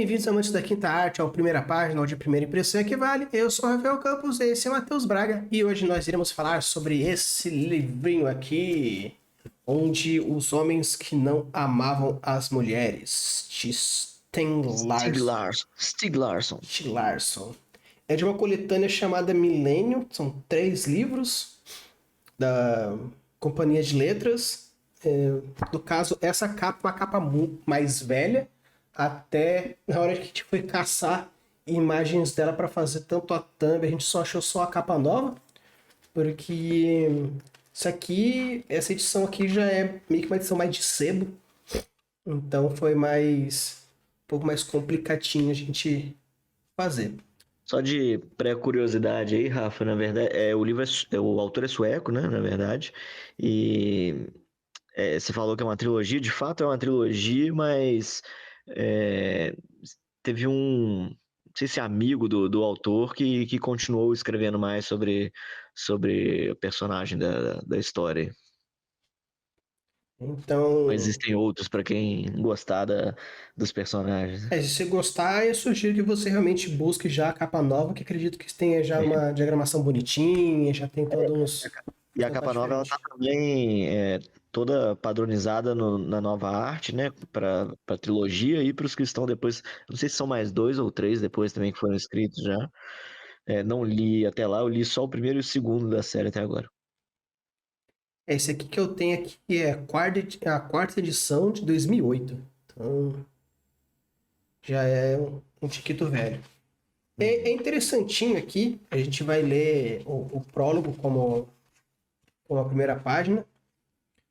bem-vindos, amantes da quinta arte, ao Primeira Página, onde a primeira impressão é que vale. Eu sou o Rafael Campos, esse é Matheus Braga, e hoje nós iremos falar sobre esse livrinho aqui, onde os homens que não amavam as mulheres, de Stieg Stieg Larsson. Larsson. É de uma coletânea chamada Milênio, são 3 livros da Companhia de Letras. No caso, essa capa é uma capa muito mais velha, até na hora que a gente foi caçar imagens dela para fazer tanto a thumb, a gente só achou só a capa nova, porque essa edição aqui já é meio que uma edição mais de sebo, então foi um pouco mais complicadinho a gente fazer. Só de pré-curiosidade aí, Rafa, na verdade, o autor é sueco, né, na verdade, e você falou que é uma trilogia, de fato é uma trilogia, mas é, teve não sei se é amigo do autor que continuou escrevendo mais sobre o personagem da história. Ou Então, existem outros para quem gostar dos personagens. se você gostar, eu sugiro que você realmente busque já a capa nova, que acredito que tenha já uma diagramação bonitinha, já tem todos uns E a tá capa nova ela tá diferente. também toda padronizada na nova arte, né? Pra trilogia e pros que estão depois. Não sei se são mais 2 ou 3 depois também que foram escritos já. Não li até lá, eu li só o primeiro e o segundo da série até agora. Esse aqui que eu tenho aqui é a quarta edição de 2008. Então, já é um tiquito velho. É Uhum. interessantinho aqui, a gente vai ler o prólogo como a primeira página.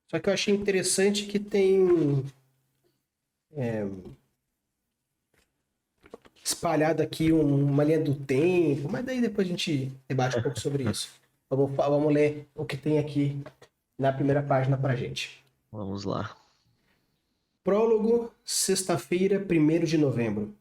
Só que eu achei interessante que tem espalhado aqui uma linha do tempo, mas daí depois a gente debate um pouco sobre isso. Vamos ler o que tem aqui na primeira página pra gente. Vamos lá. Prólogo, sexta-feira, 1º de novembro.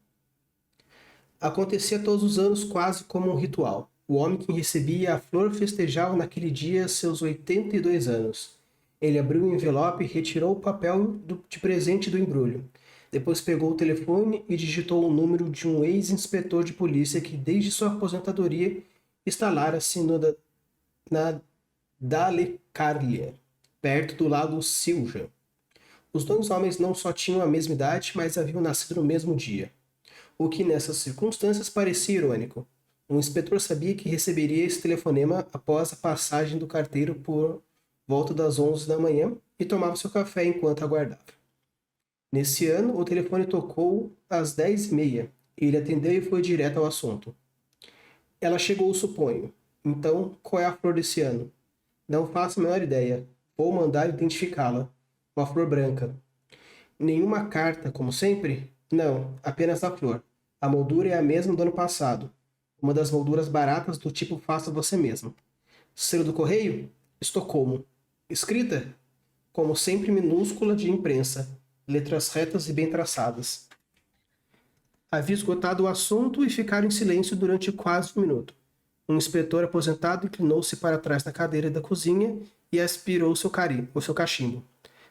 Acontecia todos os anos quase como um ritual. O homem que recebia a flor festejava naquele dia seus 82 anos. Ele abriu o envelope e retirou o papel de presente do embrulho. Depois pegou o telefone e digitou o número de um ex-inspetor de polícia que, desde sua aposentadoria, instalara-se na Dalecarlia, perto do lago Silja. Os dois homens não só tinham a mesma idade, mas haviam nascido no mesmo dia, o que nessas circunstâncias parecia irônico. O inspetor sabia que receberia esse telefonema após a passagem do carteiro por volta das 11 da manhã e tomava seu café enquanto aguardava. Nesse ano, o telefone tocou às 10h30. Ele atendeu e foi direto ao assunto. Ela chegou, suponho. Então, qual é a flor desse ano? Não faço a menor ideia. Vou mandar identificá-la. Uma flor branca. Nenhuma carta, como sempre? Não, apenas a flor. A moldura é a mesma do ano passado. Uma das molduras baratas do tipo faça você mesmo. Selo do correio? Estocolmo. Escrita? Como sempre minúscula de imprensa. Letras retas e bem traçadas. Havia esgotado o assunto e ficaram em silêncio durante quase um minuto. Um inspetor aposentado inclinou-se para trás na cadeira da cozinha e aspirou o seu cachimbo.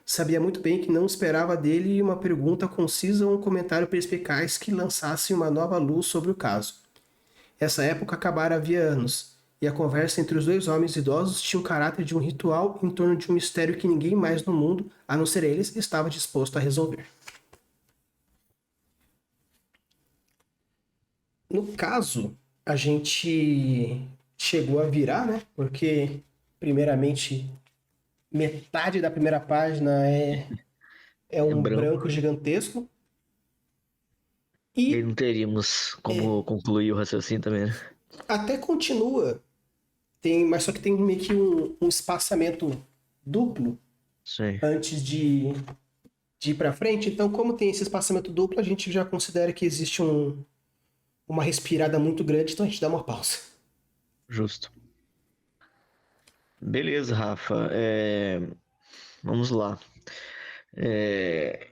Sabia muito bem que não esperava dele uma pergunta concisa ou um comentário perspicaz que lançasse uma nova luz sobre o caso. Essa época acabara havia anos, e a conversa entre os dois homens idosos tinha o caráter de um ritual em torno de um mistério que ninguém mais no mundo, a não ser eles, estava disposto a resolver. No caso, a gente chegou a virar, né? Porque, primeiramente, metade da primeira página é É um branco. branco gigantesco. E aí E não teríamos como concluir o raciocínio também, né? até continua, mas só que tem meio que um espaçamento duplo Sim. antes de ir para frente. Então, como tem esse espaçamento duplo, a gente já considera que existe uma respirada muito grande, então a gente dá uma pausa. Justo. Beleza, Rafa. Vamos lá. É,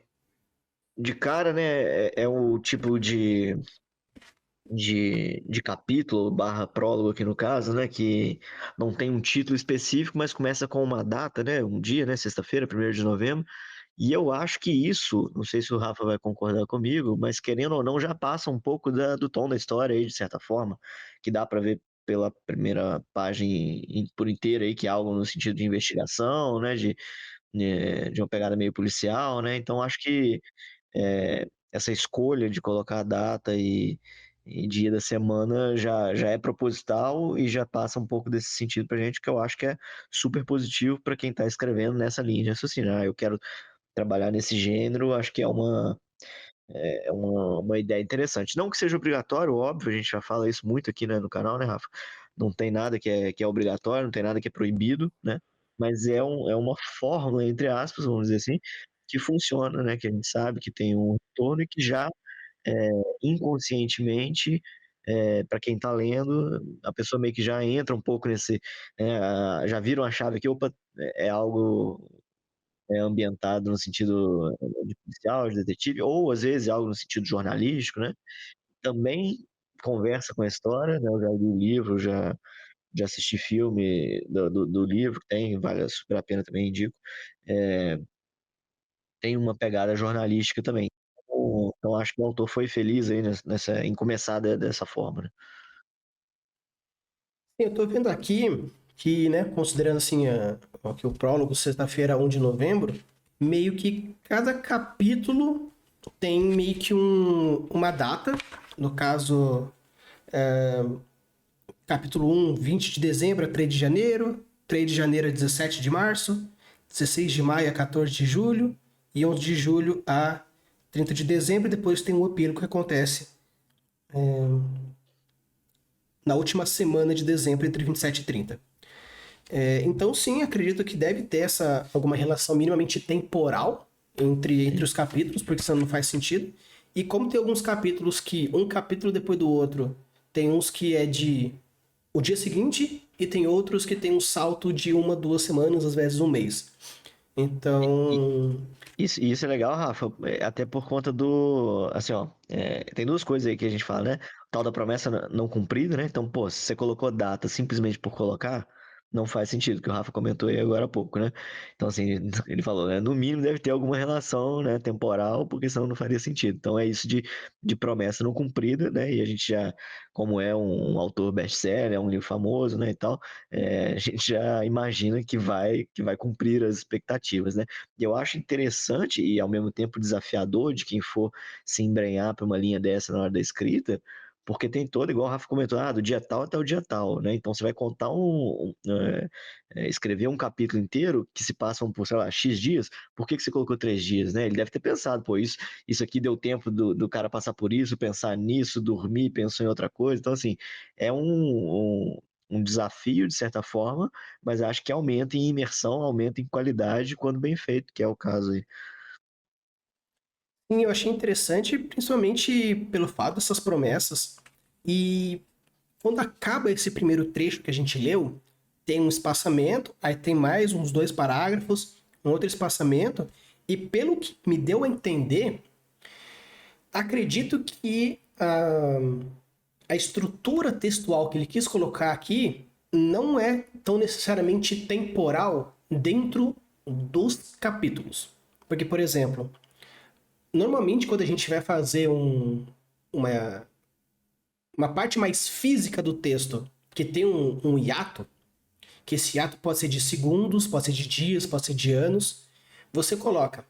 de cara, né, é o tipo de capítulo barra prólogo aqui no caso, né, que não tem um título específico, mas começa com uma data, né, um dia, né, sexta-feira, 1º de novembro, E eu acho que isso, não sei se o Rafa vai concordar comigo, mas querendo ou não, já passa um pouco do tom da história aí, de certa forma, que dá para ver pela primeira página por inteira aí, que é algo no sentido de investigação, né, de uma pegada meio policial, né? Então acho que essa escolha de colocar a data e dia da semana já é proposital e já passa um pouco desse sentido pra gente, que eu acho que é super positivo para quem está escrevendo nessa linha de raciocínio. Eu quero trabalhar nesse gênero, acho que é uma ideia interessante. Não que seja obrigatório, óbvio, a gente já fala isso muito aqui, né, no canal, né, Rafa? Não tem nada que é obrigatório, não tem nada que é proibido, né? Mas é uma fórmula, entre aspas, vamos dizer assim, que funciona, né? Que a gente sabe que tem um retorno e que já inconscientemente, para quem está lendo, a pessoa meio que já entra um pouco nesse, já viram a chave que, opa, é algo ambientado no sentido de policial, de detetive, ou às vezes algo no sentido jornalístico, né? Também conversa com a história, né? Eu já li o livro, já assisti filme do livro, que tem, vale super a pena também, indico. É, tem uma pegada jornalística também. Então acho que o autor foi feliz aí em começar dessa forma, né? Eu estou vendo aqui que, né, considerando assim que o prólogo, sexta-feira, 1 de novembro, meio que cada capítulo tem meio que uma data. No caso, capítulo 1, 20 de dezembro a 3 de janeiro, 3 de janeiro a 17 de março, 16 de maio a 14 de julho e 11 de julho a 30 de dezembro. E depois tem um epílogo que acontece na última semana de dezembro, entre 27 e 30. Então, sim, acredito que deve ter alguma relação minimamente temporal entre os capítulos, porque senão não faz sentido. E como tem alguns capítulos que, um capítulo depois do outro, tem uns que é de o dia seguinte e tem outros que tem um salto de 1, 2 semanas, às vezes um mês. Então, Isso é legal, Rafa, até por conta do. Assim, ó, tem duas coisas aí que a gente fala, né? O tal da promessa não cumprida, né? Então, pô, se você colocou data simplesmente por colocar, não faz sentido, que o Rafa comentou aí agora há pouco, né? Então, assim, ele falou, né? No mínimo deve ter alguma relação, né, temporal, porque senão não faria sentido. Então, é isso de promessa não cumprida, né? E a gente já, como é um autor best-seller, é um livro famoso, né, e tal, a gente já imagina que vai cumprir as expectativas, né? E eu acho interessante e ao mesmo tempo desafiador de quem for se embrenhar para uma linha dessa na hora da escrita, porque tem todo, igual o Rafa comentou, do dia tal até o dia tal, né? Então você vai contar escrever um capítulo inteiro que se passam por, sei lá, X dias, por que você colocou 3 dias, né? Ele deve ter pensado, pô, isso aqui deu tempo do cara passar por isso, pensar nisso, dormir, pensou em outra coisa. Então, assim, é um desafio, de certa forma, mas acho que aumenta em imersão, aumenta em qualidade quando bem feito, que é o caso aí. sim, eu achei interessante, principalmente pelo fato dessas promessas. E quando acaba esse primeiro trecho que a gente leu, tem um espaçamento, aí tem mais uns 2 parágrafos, um outro espaçamento, e pelo que me deu a entender, acredito que a estrutura textual que ele quis colocar aqui não é tão necessariamente temporal dentro dos capítulos. Porque, por exemplo, normalmente quando a gente vai fazer uma, uma parte mais física do texto que tem um hiato, que esse hiato pode ser de segundos, pode ser de dias, pode ser de anos, você coloca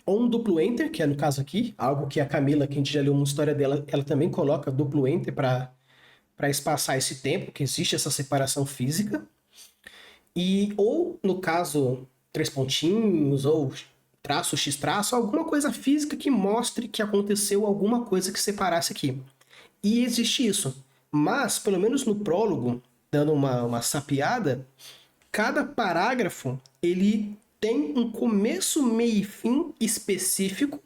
ou um duplo enter, que é no caso aqui, algo que a Camila, que a gente já leu uma história dela, ela também coloca duplo enter para espaçar esse tempo, que existe essa separação física. E ou no caso 3 pontinhos ou traço x traço, alguma coisa física que mostre que aconteceu alguma coisa que separasse aqui. E existe isso. Mas, pelo menos no prólogo, dando uma sapiada, cada parágrafo ele tem um começo, meio e fim específico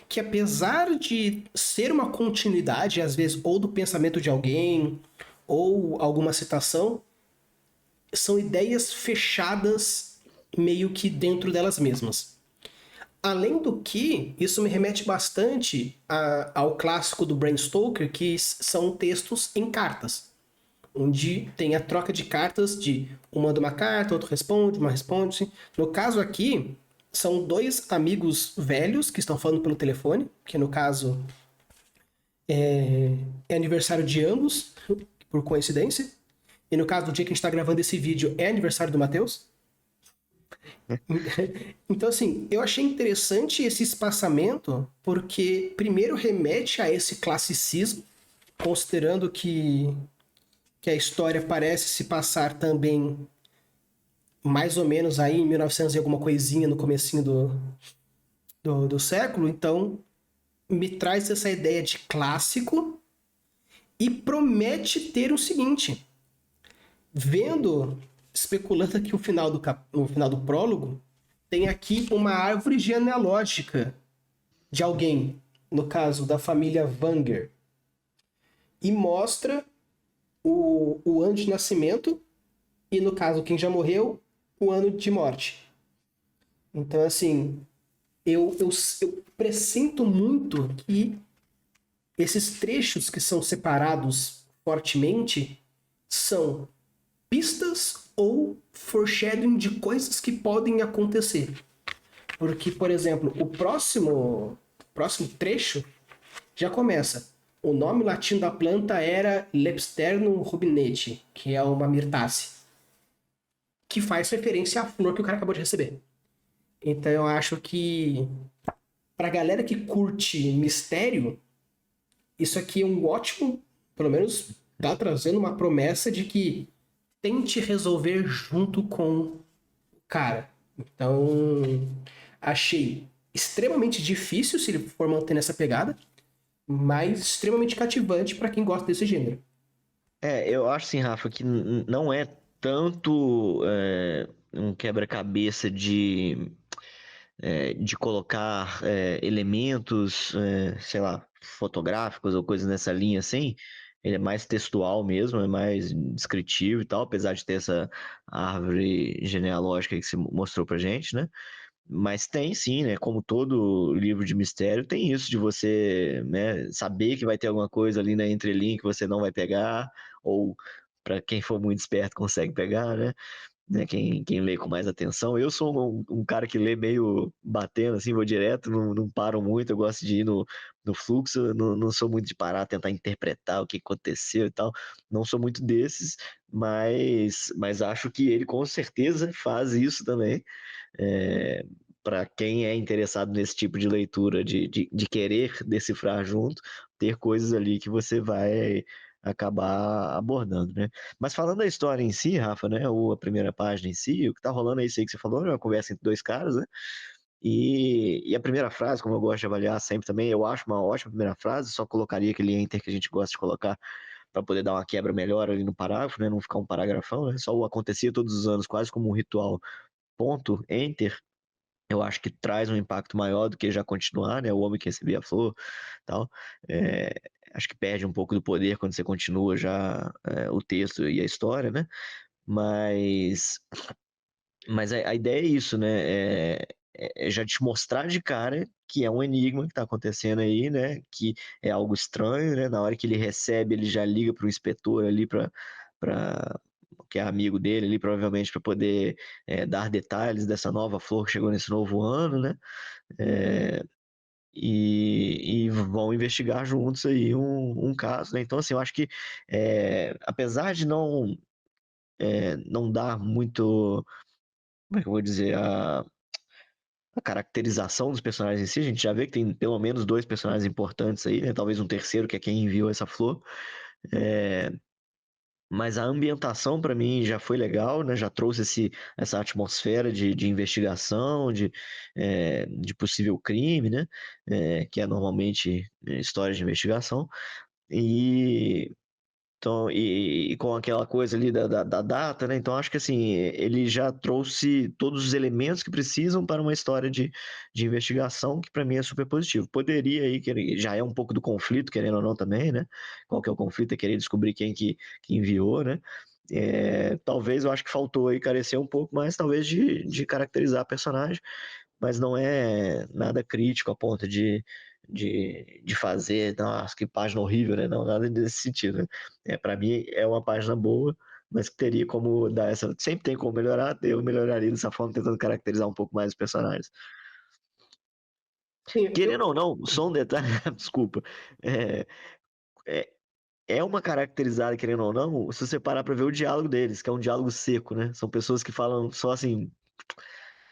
que, apesar de ser uma continuidade, às vezes, ou do pensamento de alguém, ou alguma citação, são ideias fechadas meio que dentro delas mesmas. Além do que, isso me remete bastante ao clássico do Bram Stoker, que são textos em cartas, onde tem a troca de cartas de um manda uma carta, outro responde, uma responde. No caso aqui, São dois amigos velhos que estão falando pelo telefone, que no caso é aniversário de ambos, por coincidência. E no caso do dia que a gente está gravando esse vídeo, é aniversário do Matheus. Então, assim, eu achei interessante esse espaçamento, porque primeiro remete a esse classicismo, considerando que a história parece se passar também mais ou menos aí em 1900 e alguma coisinha no comecinho do século, então me traz essa ideia de clássico e promete ter o seguinte, vendo, especulando aqui no final do prólogo, tem aqui uma árvore genealógica de alguém, no caso da família Vanger, e mostra o ano de nascimento e, no caso, quem já morreu, o ano de morte. Então, assim, eu pressinto muito que esses trechos que são separados fortemente são pistas ou foreshadowing de coisas que podem acontecer. Porque, por exemplo, o próximo trecho já começa. O nome latino da planta era Lepsternum rubinete, que é uma mirtácea, que faz referência à flor que o cara acabou de receber. Então eu acho que pra galera que curte mistério, isso aqui é um ótimo, pelo menos tá trazendo uma promessa de que tente resolver junto com o cara. Então, achei extremamente difícil se ele for manter essa pegada, mas extremamente cativante para quem gosta desse gênero. Eu acho assim, Rafa, que não é tanto um quebra-cabeça de colocar elementos, sei lá, fotográficos ou coisas nessa linha assim. Ele é mais textual mesmo, é mais descritivo e tal, apesar de ter essa árvore genealógica que você mostrou pra gente, né? Mas tem sim, né? Como todo livro de mistério, tem isso de você, né, saber que vai ter alguma coisa ali na entrelinha que você não vai pegar, ou para quem for muito esperto consegue pegar, né? Quem lê com mais atenção. Eu sou um cara que lê meio batendo, assim, vou direto, não paro muito, eu gosto de ir no fluxo, não sou muito de parar, tentar interpretar o que aconteceu e tal. Não sou muito desses, mas acho que ele com certeza faz isso também. É, para quem é interessado nesse tipo de leitura, de querer decifrar junto, ter coisas ali que você vai acabar abordando, né? Mas falando da história em si, Rafa, né? Ou a primeira página em si, o que tá rolando é isso aí que você falou, é uma conversa entre dois caras, né? E a primeira frase, como eu gosto de avaliar sempre também, eu acho uma ótima primeira frase, só colocaria aquele enter que a gente gosta de colocar para poder dar uma quebra melhor ali no parágrafo, né? Não ficar um paragrafão, né? Só o acontecia todos os anos, quase como um ritual, ponto, enter, eu acho que traz um impacto maior do que já continuar, né? O homem que recebia a flor, tal. É, acho que perde um pouco do poder quando você continua já o texto e a história, né? Mas, mas a ideia é isso, né? É já te mostrar de cara que é um enigma que está acontecendo aí, né? Que é algo estranho, né? Na hora que ele recebe, ele já liga para o inspetor ali para que é amigo dele ali, provavelmente para poder dar detalhes dessa nova flor que chegou nesse novo ano, né? É, e vão investigar juntos aí um caso, né? Então, assim, eu acho que apesar de não dar muito, como é que eu vou dizer, a caracterização dos personagens em si, a gente já vê que tem pelo menos dois personagens importantes aí, né? Talvez um terceiro, que é quem enviou essa flor. É, mas a ambientação para mim já foi legal, né? Já trouxe essa atmosfera de investigação, de possível crime, né? Que é normalmente história de investigação. E então, e com aquela coisa ali da data, né? Então, acho que assim, ele já trouxe todos os elementos que precisam para uma história de investigação, que para mim é super positivo. Poderia aí, que já é um pouco do conflito, querendo ou não também, né? Qual que é o conflito? É querer descobrir quem que enviou, né? Talvez eu acho que faltou aí carecer um pouco mais, talvez, de caracterizar a personagem, mas não é nada crítico a ponto de fazer, nossa, que página horrível, né? Não, nada nesse sentido, né? Para mim é uma página boa, mas que teria como dar essa. Sempre tem como melhorar, eu melhoraria dessa forma, tentando caracterizar um pouco mais os personagens. Sim, Querendo ou não, só um detalhe, desculpa. É, é, é uma caracterizada, querendo ou não, se você parar pra ver o diálogo deles, que é um diálogo seco, né? São pessoas que falam só assim,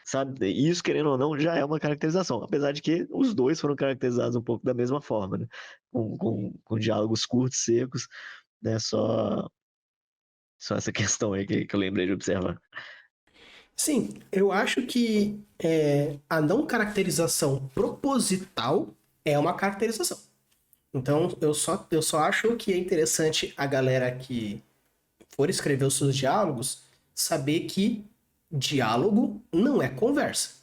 sabe? E isso, querendo ou não, já é uma caracterização. Apesar de que os dois foram caracterizados um pouco da mesma forma, né? Com diálogos curtos, secos, né? Só essa questão aí que eu lembrei de observar. sim, eu acho que a não caracterização proposital é uma caracterização. Então, eu só acho que é interessante a galera que for escrever os seus diálogos saber que diálogo não é conversa.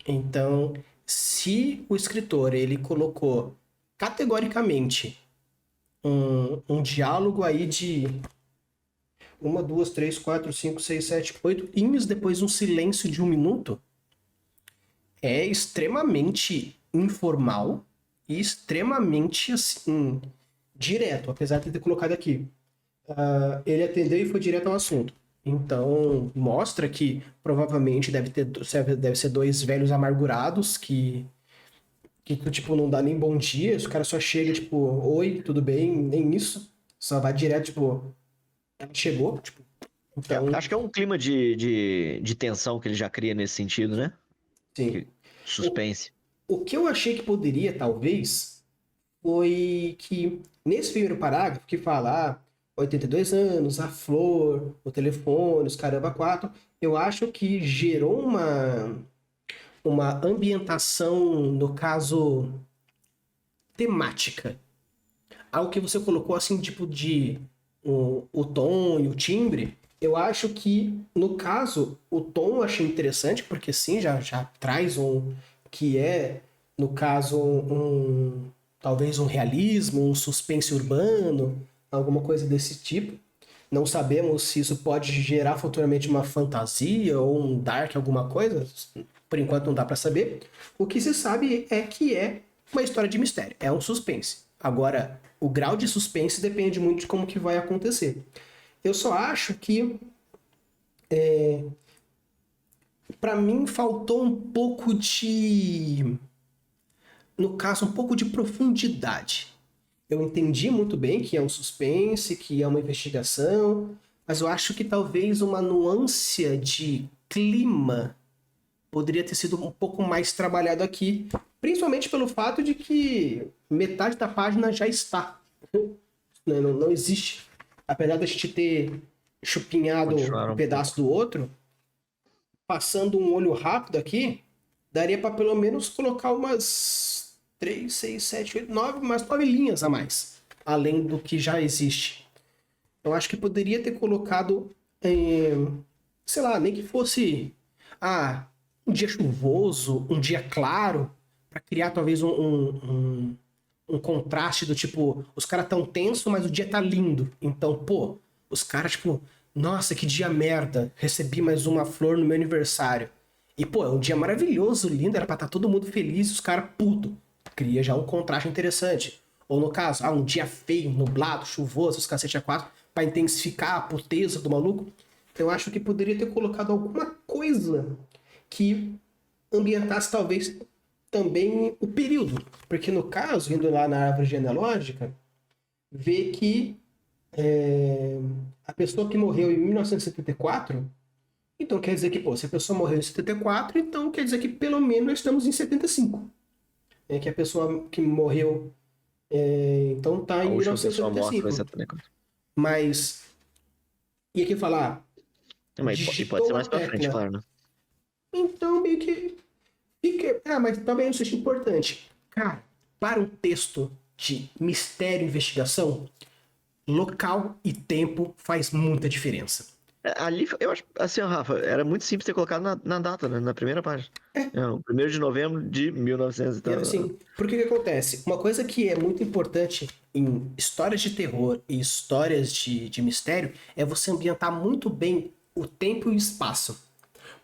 Então, se o escritor ele colocou categoricamente um diálogo aí de uma, duas, três, quatro, cinco, seis, sete, oito linhas, depois um silêncio de 1 minuto, é extremamente informal e extremamente assim direto, apesar de ter colocado aqui. Ele atendeu e foi direto ao assunto. Então, mostra que provavelmente deve ser dois velhos amargurados que tipo, não dá nem bom dia, os caras só chega, tipo, oi, tudo bem, nem isso. Só vai direto, tipo, ela chegou, tipo, então, Acho que é um clima de tensão que ele já cria nesse sentido, né? sim. O, Suspense. o que eu achei que poderia, talvez, foi que nesse primeiro parágrafo que fala 82 anos, a flor, o telefone, os caramba quatro, eu acho que gerou uma ambientação, no caso, temática. Algo que você colocou assim, tipo de o tom e o timbre, eu acho que, no caso, o tom eu achei interessante, porque sim, já traz que é, no caso, talvez um realismo, um suspense urbano, alguma coisa desse tipo. Não sabemos se isso pode gerar futuramente uma fantasia ou um dark, alguma coisa. Por enquanto não dá para saber. O que se sabe é que é uma história de mistério, é um suspense. Agora, o grau de suspense depende muito de como que vai acontecer. Eu só acho que, para mim, faltou um pouco de, no caso, um pouco de profundidade. Eu entendi muito bem que é um suspense, que é uma investigação, mas eu acho que talvez uma nuance de clima poderia ter sido um pouco mais trabalhado aqui, principalmente pelo fato de que metade da página já está. Não existe. Apesar da gente ter chupinhado um Continuaram um pedaço pouco. do outro, passando um olho rápido aqui, daria para pelo menos colocar umas 3, 6, 7, 8, 9, umas 9 linhas a mais, além do que já existe. Eu acho que poderia ter colocado, sei lá, nem que fosse um dia chuvoso, um dia claro, para criar talvez um contraste do tipo, os caras tão tenso, mas o dia tá lindo. Então, pô, os caras, tipo, nossa, que dia merda, recebi mais uma flor no meu aniversário. E, pô, é um dia maravilhoso, lindo, era pra estar todo mundo feliz, os caras puto. Cria já um contraste interessante. Ou no caso, um dia feio, nublado, chuvoso, os cacete a quatro, pra intensificar a puteza do maluco. Eu acho que poderia ter colocado alguma coisa que ambientasse talvez também o período. Porque no caso, indo lá na árvore genealógica, vê que a pessoa que morreu em 1974, então quer dizer que, pô, se a pessoa morreu em 74, então quer dizer que pelo menos nós estamos em 75. É que a pessoa que morreu, então tá A em última pessoa morta vai 1975. ser também. Mas, e aqui falar, Mas e pode digitou ser uma mais pra frente, tecla. claro, né? Então meio que fica. Mas também isso é importante. Cara, para um texto de mistério e investigação, local e tempo faz muita diferença. Ali, eu acho, assim, ó, Rafa, era muito simples ter colocado na data, né? Na primeira página. O 1º de novembro de 1900 e E tal. assim, porque que acontece? Uma coisa que é muito importante em histórias de terror e histórias de mistério é você ambientar muito bem o tempo e o espaço.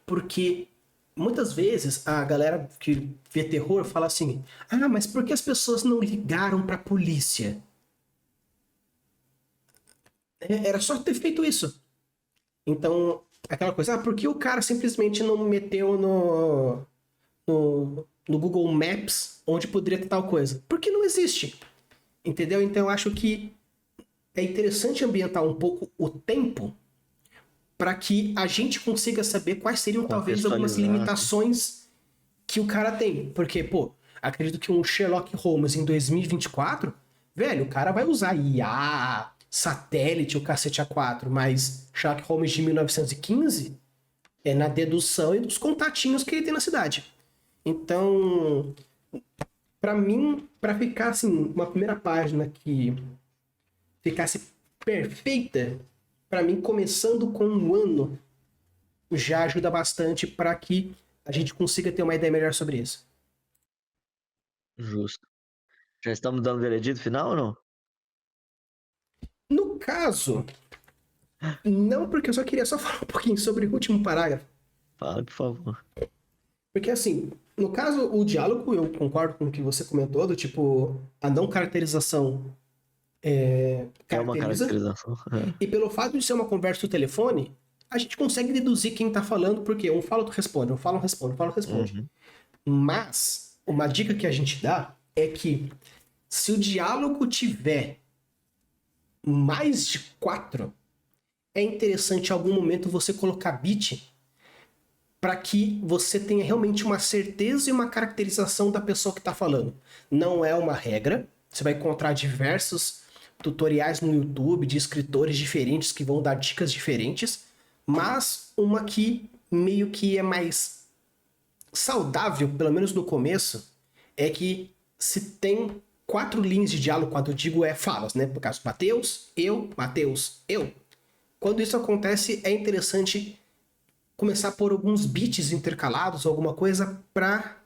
Porque muitas vezes a galera que vê terror fala assim: mas por que as pessoas não ligaram pra polícia? Era só ter feito isso. Então, aquela coisa, por que o cara simplesmente não meteu no Google Maps onde poderia ter tal coisa? Porque não existe, entendeu? Então, eu acho que é interessante ambientar um pouco o tempo para que a gente consiga saber quais seriam talvez algumas Contextualizar, assim. limitações que o cara tem. Porque, pô, acredito que um Sherlock Holmes em 2024, velho, o cara vai usar IA, satélite, o cacete A4, mas Sherlock Holmes de 1915 é na dedução e dos contatinhos que ele tem na cidade. Então, para mim, para ficar assim, uma primeira página que ficasse perfeita, para mim, começando com um ano, já ajuda bastante para que a gente consiga ter uma ideia melhor sobre isso. Justo. Já estamos dando veredito final ou não? No caso, não, porque eu só queria só falar um pouquinho sobre o último parágrafo. Fala, por favor. Porque assim, no caso, o diálogo, eu concordo com o que você comentou, do tipo, a não caracterização É uma caracteriza, caracterização. e pelo fato de ser uma conversa do telefone, a gente consegue deduzir quem tá falando, porque um fala, outro responde, um fala, um responde, um fala, outro responde. Uhum. Mas, uma dica que a gente dá é que se o diálogo tiver mais de 4, é interessante em algum momento você colocar bit para que você tenha realmente uma certeza e uma caracterização da pessoa que está falando. Não é uma regra, você vai encontrar diversos tutoriais no YouTube de escritores diferentes que vão dar dicas diferentes, mas uma que meio que é mais saudável, pelo menos no começo, é que se tem 4 linhas de diálogo, quando eu digo é falas, né? Por caso, Mateus, eu. Quando isso acontece, é interessante começar a pôr alguns bits intercalados, alguma coisa, para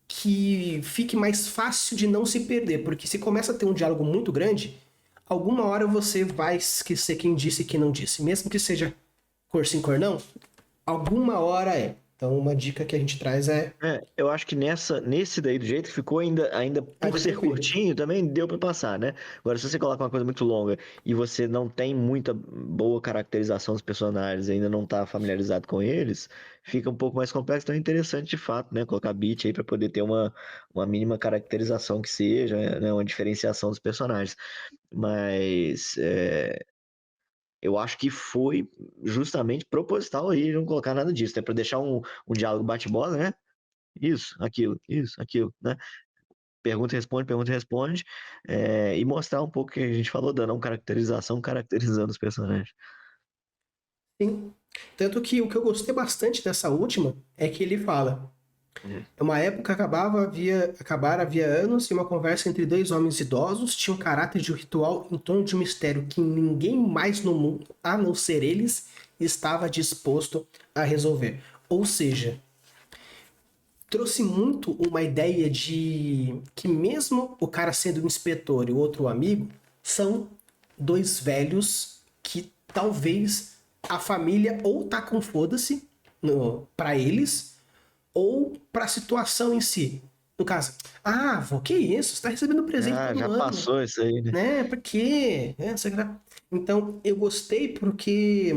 que fique mais fácil de não se perder. Porque se começa a ter um diálogo muito grande, alguma hora você vai esquecer quem disse e quem não disse. Mesmo que seja cor sim, cor não, alguma hora é. Então, uma dica que a gente traz é Eu acho que nesse daí, do jeito que ficou, ainda por ainda ser tranquilo. curtinho, também deu pra passar, né? Agora, se você coloca uma coisa muito longa e você não tem muita boa caracterização dos personagens, ainda não tá familiarizado com eles, fica um pouco mais complexo. Então é interessante de fato, né? Colocar beat aí pra poder ter uma mínima caracterização que seja, né? Uma diferenciação dos personagens. Mas eu acho que foi justamente proposital aí não colocar nada disso, né? Pra deixar um diálogo bate-bola, né? Isso, aquilo, né? Pergunta e responde, e mostrar um pouco o que a gente falou, dando uma caracterização, caracterizando os personagens. Sim. Tanto que o que eu gostei bastante dessa última é que ele fala: Uhum. uma época havia anos e uma conversa entre dois homens idosos tinha um caráter de um ritual em torno de um mistério que ninguém mais no mundo, a não ser eles, estava disposto a resolver. Ou seja, trouxe muito uma ideia de que mesmo o cara sendo um inspetor e o outro um amigo, são dois velhos que talvez a família ou tá com foda-se para eles ou para a situação em si. No caso, vô, que isso? Você tá recebendo presente Ah, todo já ano, passou isso aí, né? né? Por quê? Então, eu gostei porque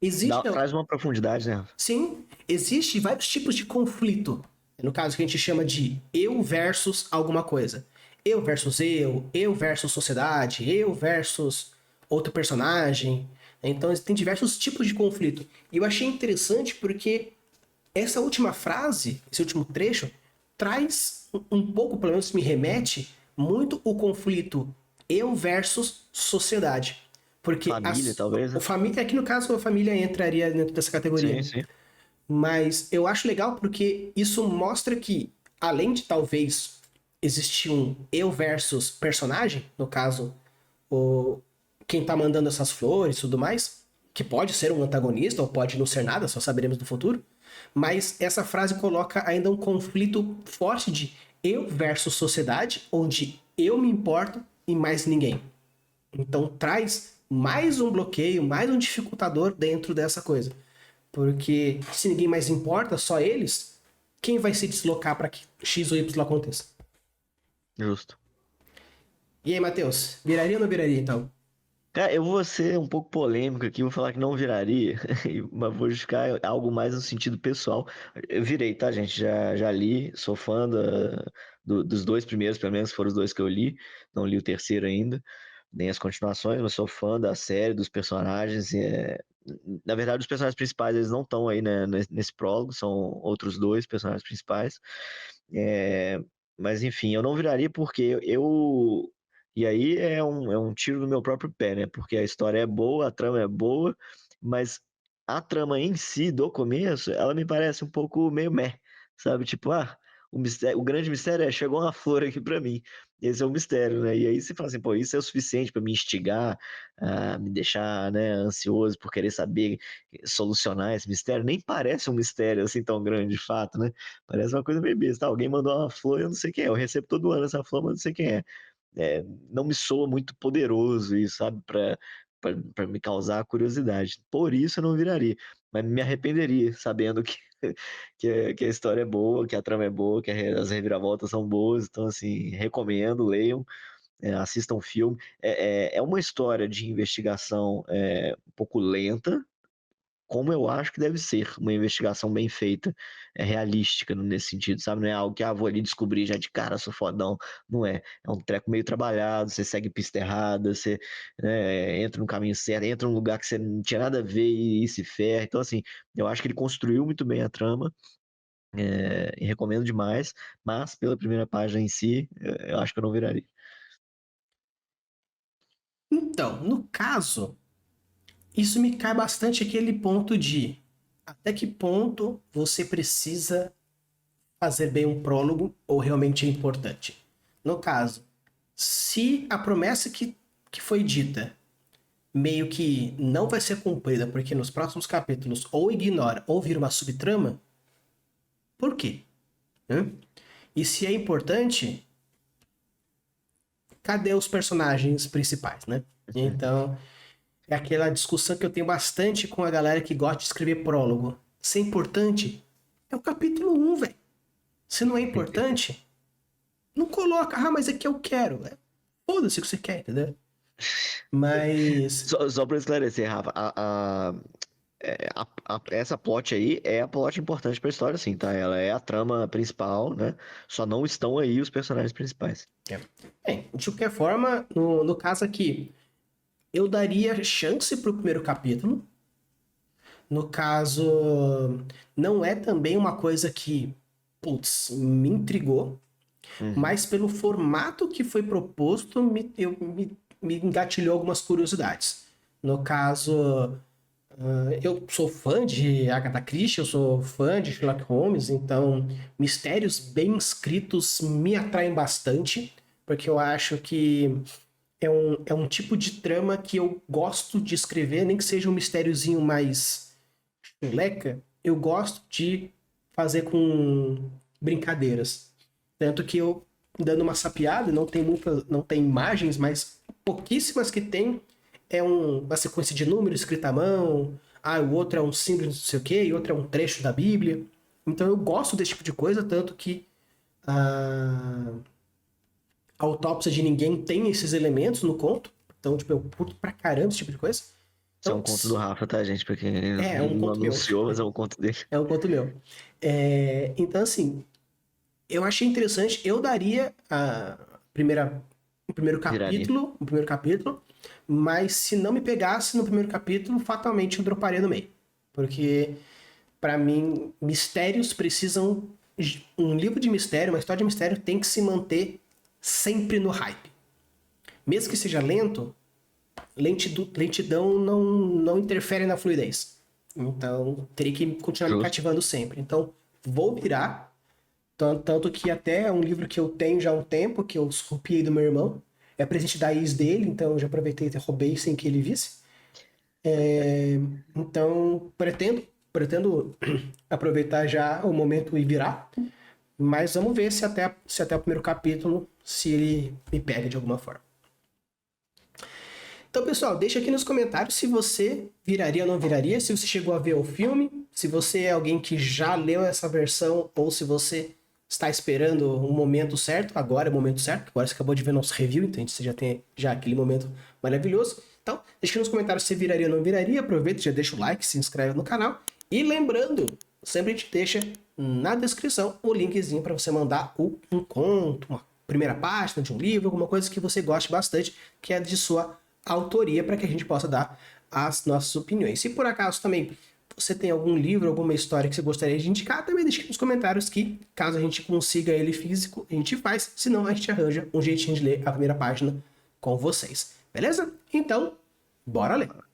existe, Traz uma profundidade, né? sim, existe vários tipos de conflito. No caso que a gente chama de eu versus alguma coisa. Eu versus sociedade, eu versus outro personagem. Então tem diversos tipos de conflito. E eu achei interessante porque essa última frase, esse último trecho, traz um pouco, pelo menos me remete, muito o conflito eu versus sociedade. Porque Família, talvez, o né? família, aqui no caso a família entraria dentro dessa categoria. Sim, sim. Mas eu acho legal porque isso mostra que, além de talvez existir um eu versus personagem, no caso, o quem tá mandando essas flores e tudo mais, que pode ser um antagonista ou pode não ser nada, só saberemos no futuro. Mas essa frase coloca ainda um conflito forte de eu versus sociedade, onde eu me importo e mais ninguém. Então traz mais um bloqueio, mais um dificultador dentro dessa coisa. Porque se ninguém mais importa, só eles, quem vai se deslocar para que X ou Y aconteça? Justo. E aí, Matheus, viraria ou não viraria então? Cara, eu vou ser um pouco polêmico aqui, vou falar que não viraria, mas vou justificar algo mais no sentido pessoal. Eu virei, tá, gente? Já li, sou fã dos dois primeiros, pelo menos foram os dois que eu li. Não li o terceiro ainda, nem as continuações, mas sou fã da série, dos personagens. Na verdade, os personagens principais, eles não estão aí, né, nesse prólogo, são outros dois personagens principais. É, mas enfim, eu não viraria porque eu. E aí é um tiro no meu próprio pé, né? Porque a história é boa, a trama é boa, mas a trama em si, do começo, ela me parece um pouco meio meh, sabe? Tipo, o grande mistério é, chegou uma flor aqui pra mim. Esse é o mistério, né? E aí você fala assim, pô, isso é o suficiente pra me instigar, me deixar, né, ansioso por querer saber solucionar esse mistério. Nem parece um mistério assim tão grande de fato, né? Parece uma coisa meio besta. Alguém mandou uma flor, eu não sei quem é. Eu recebo todo ano essa flor, mas não sei quem é. Não me soa muito poderoso isso, sabe? Pra me causar curiosidade. Por isso eu não viraria. Mas me arrependeria, sabendo que, que a história é boa, que a trama é boa, que as reviravoltas são boas. Então, assim, recomendo, leiam, assistam o filme. É uma história de investigação um pouco lenta, como eu acho que deve ser uma investigação bem feita, realística nesse sentido, sabe? Não é algo que, vou ali descobrir já de cara, sou fodão. Não é. É um treco meio trabalhado, você segue pista errada, você, né, entra no caminho certo, entra num lugar que você não tinha nada a ver e se ferra. Então, assim, eu acho que ele construiu muito bem a trama, e recomendo demais, mas pela primeira página em si, eu acho que eu não viraria. Então, no caso, isso me cai bastante aquele ponto de até que ponto você precisa fazer bem um prólogo ou realmente é importante. No caso, se a promessa que foi dita meio que não vai ser cumprida porque nos próximos capítulos ou ignora ou vira uma subtrama, por quê? Hã? E se é importante, cadê os personagens principais, né? Então, é aquela discussão que eu tenho bastante com a galera que gosta de escrever prólogo. Se é importante, é o capítulo 1, velho. Se não é importante, não coloca. Ah, mas é que eu quero. Foda-se o que você quer, entendeu? Mas. Só para esclarecer, Rafa, essa plot aí é a plot importante pra história, sim, tá? Ela é a trama principal, né? Só não estão aí os personagens principais. Bem, de qualquer forma, no caso aqui, eu daria chance pro primeiro capítulo. No caso, não é também uma coisa que, putz, me intrigou, Uhum. mas pelo formato que foi proposto, me engatilhou algumas curiosidades. No caso, eu sou fã de Agatha Christie, eu sou fã de Sherlock Holmes, então mistérios bem escritos me atraem bastante, porque eu acho que é um tipo de trama que eu gosto de escrever, nem que seja um mistériozinho mais leca, eu gosto de fazer com brincadeiras. Tanto que eu, dando uma sapiada, não tem imagens, mas pouquíssimas que tem é uma sequência de números escrita à mão, o outro é um símbolo não sei o quê, e outro é um trecho da Bíblia. Então eu gosto desse tipo de coisa, tanto que a autópsia de ninguém tem esses elementos no conto. Então, tipo, eu curto pra caramba esse tipo de coisa. Isso é Então, um conto do Rafa, tá, gente? Pra quem é um não conto meu. anunciou, mas é um conto dele. É um conto meu. Então, assim, eu achei interessante. Eu daria Viraria. o primeiro capítulo, mas se não me pegasse no primeiro capítulo, fatalmente eu droparia no meio. Porque, pra mim, mistérios precisam. Um livro de mistério, uma história de mistério tem que se manter sempre no hype. Mesmo que seja lento, lentidão não interfere na fluidez. Então, teria que continuar me Justo. cativando sempre. Então, vou virar. Tanto que até é um livro que eu tenho já há um tempo, que eu copiei do meu irmão. É presente da ex dele, então eu já aproveitei e roubei sem que ele visse. Então, pretendo aproveitar já o momento e virar. Mas vamos ver se até o primeiro capítulo, se ele me pega de alguma forma. Então, pessoal, deixa aqui nos comentários se você viraria ou não viraria, se você chegou a ver o filme, se você é alguém que já leu essa versão ou se você está esperando um momento certo, agora é o momento certo, agora você acabou de ver nosso review, então a gente já tem aquele momento maravilhoso. Então, deixa nos comentários se viraria ou não viraria. Aproveita, já deixa o like, se inscreve no canal. E lembrando, sempre a gente deixa na descrição o linkzinho para você mandar um conto, uma primeira página de um livro, alguma coisa que você goste bastante, que é de sua autoria, para que a gente possa dar as nossas opiniões. Se por acaso também você tem algum livro, alguma história que você gostaria de indicar, também deixe aqui nos comentários que, caso a gente consiga ele físico, a gente faz. Senão, a gente arranja um jeitinho de ler a primeira página com vocês. Beleza? Então, bora ler.